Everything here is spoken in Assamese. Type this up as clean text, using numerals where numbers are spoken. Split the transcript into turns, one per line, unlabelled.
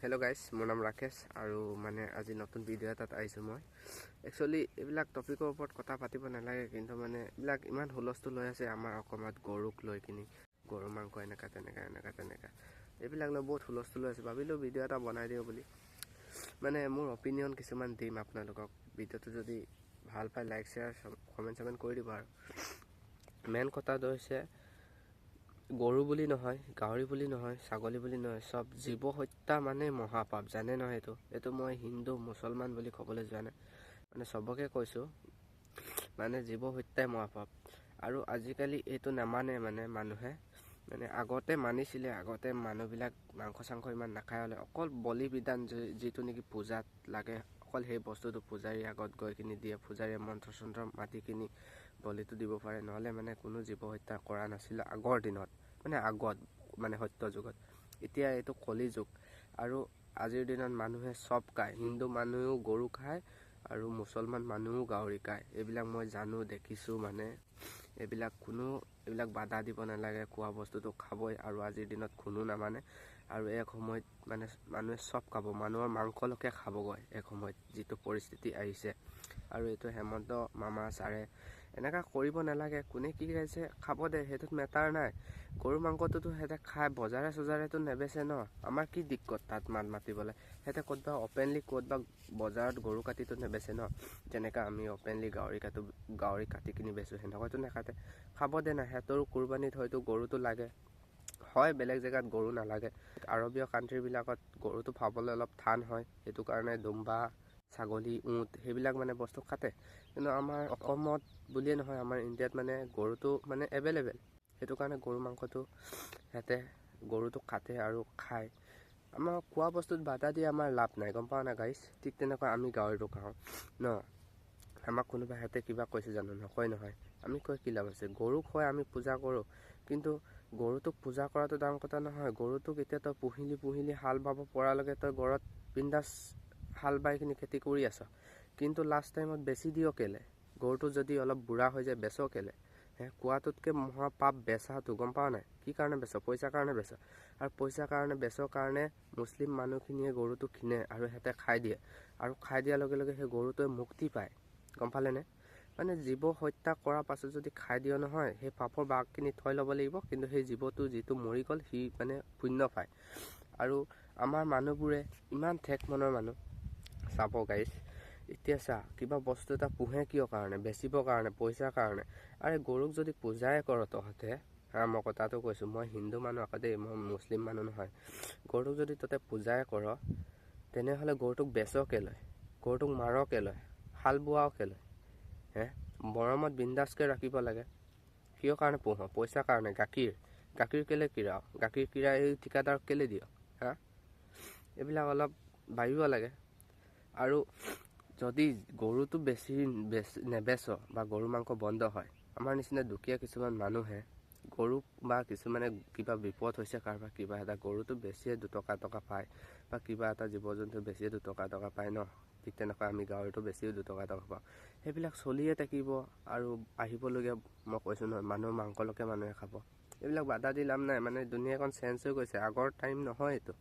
হেল্ল' গাইজ, মোৰ নাম ৰাকেশ আৰু মানে আজি নতুন ভিডিঅ' এটাত আহিছোঁ মই। একচুৱেলি এইবিলাক টপিকৰ ওপৰত কথা পাতিব নালাগে, কিন্তু মানে এইবিলাক ইমান হুলস্থুল হৈ আছে আমাৰ অসমত গৰুক লৈ কিনি, গৰু মাংস এনেকা তেনেকা এইবিলাক লৈ বহুত হুলস্থুল হৈ আছে। ভাবিলোঁ ভিডিঅ' এটা বনাই দিওঁ বুলি, মানে মোৰ অপিনিয়ন কিছুমান দিম আপোনালোকক। ভিডিঅ'টো যদি ভাল পায় লাইক শ্বেয়াৰ কমেণ্ট কৰি দিব। আৰু মেইন কথাটো হৈছে গৰু বুলি নহয়, গাহৰি বুলি নহয়, ছাগলী বুলি নহয়, চব জীৱ হত্যা মানে মহাপাপ, জানে নহয়। এইটো মই হিন্দু মুছলমান বুলি ক'বলৈ যোৱা নাই, মানে চবকে কৈছোঁ, মানে জীৱ হত্যাই মহাপাপ। আৰু আজিকালি এইটো নামানে মানুহে, মানে আগতে মানিছিলে। আগতে মানুহবিলাক মাংস চাংস ইমান নাখায় হ'লে অকল বলি বিধান যিটো নেকি পূজাত লাগে, অকল সেই বস্তুটো পূজাৰীৰ আগত গৈ কিনি দিয়ে। পূজাৰীয়ে মন্ত্ৰ চন্ত্ৰ মাতি কিনি বলিটো দিব পাৰে, নহ'লে মানে কোনো জীৱ হত্যা কৰা নাছিলে আগৰ দিনত, মানে সত্য যুগত। এতিয়া এইটো কলি যুগ, আৰু আজিৰ দিনত মানুহে চব খায়। হিন্দু মানুহেও গৰু খায় আৰু মুছলমান মানুহেও গাহৰি খায়। এইবিলাক মই জানো, দেখিছোঁ। মানে এইবিলাক বাধা দিব নালাগে, খোৱা বস্তুটো খাবই। আৰু আজিৰ দিনত কোনো নামানে, আৰু এক সময়ত মানে মানুহে চব খাব, মানুহৰ মাংসলৈকে খাবগৈ এক সময়ত, যিটো পৰিস্থিতি আহিছে। আৰু এইটো হেমন্ত মামা ছাৰে এনেকুৱা কৰিব নালাগে। কোনে কি খাইছে খাব দে, সেইটোত মেটাৰ নাই। গৰু মাংসটোতো সিহঁতে খাই বজাৰে চজাৰেতো নেবেচে ন, আমাৰ কি দিক্কত তাত মাতিবলৈ। সিহঁতে ক'তবা অপেনলি ক'তবা বজাৰত গৰু কাটিতো নেবেচে ন, যেনেকৈ আমি অপেনলি গাহৰি কাটি কিনি বেচোঁ, সেনেকুৱাতো নেকাটে। খাব দে না, সিহঁতৰো কুৰবানীত হয়তো গৰুটো লাগে হয়, বেলেগ জেগাত গৰু নালাগে। আৰৱীয় কাণ্ট্ৰিবিলাকত গৰুটো পাবলৈ অলপ টান হয়, সেইটো কাৰণে দুম্বা, ছাগলী, উট সেইবিলাক মানে বস্তু কাটে। কিন্তু আমাৰ অসমত বুলিয়ে নহয়, আমাৰ ইণ্ডিয়াত মানে গৰুটো মানে এভেইলেবল। সেইটো কাৰণে গৰু মাংসটো সিহঁতে গৰুটো কাটে আৰু খায়। আমাৰ খোৱা বস্তুত বাধা দি আমাৰ লাভ নাই, গম পাওঁ না গাইছ। ঠিক তেনেকৈ আমি গাহৰিটো খাওঁ ন, আমাক কোনোবা সিহঁতে কিবা কৈছে জানো? নকয় নহয়। আমি কৈ কি লাভ আছে? গৰুক হয় আমি পূজা কৰোঁ, কিন্তু গৰুটোক পূজা কৰাটো ডাঙৰ কথা নহয়। গৰুটোক এতিয়া তই পুহিলি হাল বাব পৰালৈকে তই ঘৰত বিন্দাছ হাল বাই কিনি খেতি কৰি আছ, কিন্তু লাষ্ট টাইমত বেছি দিয় কেলে? গৰুটো যদি অলপ বুঢ়া হৈ যায় বেচ কেলে? কোৱাটোতকৈ মহাপাপ বেচাটো, গম পাৱ নাই? কি কাৰণে বেচ? পইচাৰ কাৰণে বেচ। আৰু পইচাৰ কাৰণে বেচৰ কাৰণে মুছলিম মানুহখিনিয়ে গৰুটো কিনে আৰু সিহঁতে খাই দিয়ে, আৰু খাই দিয়াৰ লগে লগে সেই গৰুটোৱে মুক্তি পায়, গম পালেনে? মানে জীৱ হত্যা কৰাৰ পাছত যদি খাই দিয় নহয়, সেই পাপৰ বাঘখিনি থৈ ল'ব লাগিব, কিন্তু সেই জীৱটো যিটো মৰি গ'ল সি মানে পুণ্য পায়। আৰু আমাৰ মানুহবোৰে ইমান ঠেক মনৰ মানুহ। চাব গাইছ, এতিয়া চা, কিবা বস্তু এটা পোহে কিয় কাৰণে? বেচিবৰ কাৰণে, পইচাৰ কাৰণে। আৰে গৰুক যদি পূজাই কৰ তহঁতে, মই কথাটো কৈছোঁ, মই হিন্দু মানুহ আকৌ দেই, মই মুছলিম মানুহ নহয়। গৰুক যদি তহঁতে পূজাই কৰ, তেনেহ'লে গৰুটোক বেচ কেলৈ? গৰুটোক মাৰ কেলৈ? হাল বোৱাও কেলৈ? মৰমত বিন্দাছকৈ ৰাখিব লাগে। কিয় কাৰণে পোহ? পইচাৰ কাৰণে। গাখীৰ কেলৈ কিৰাও? গাখীৰ কিৰাই এই ঠিকাদাৰক কেলৈ দিয়? এইবিলাক অলপ ভাবিব লাগে। আৰু যদি গৰুটো নেবেচ বা গৰু মাংস বন্ধ হয়, আমাৰ নিচিনা দুখীয়া কিছুমান মানুহে গৰুক বা কিছুমানে কিবা বিপদ হৈছে কাৰোবাৰ, কিবা এটা গৰুটো বেছিয়ে 2 টকা পায়, বা কিবা এটা জীৱ জন্তু বেছিয়ে 2 টকা পায় ন, ঠিক তেনেকুৱা আমি গাহৰিটো বেছিও 2 টকা পাওঁ। সেইবিলাক চলিয়ে থাকিব, আৰু আহিবলগীয়া মই কৈছোঁ নহয়, মানুহৰ মাংসলৈকে মানুহে খাব। এইবিলাক বাধা দি লাভ নাই, মানে দুনীয়াখন চেঞ্জ হৈ গৈছে, আগৰ টাইম নহয় এইটো।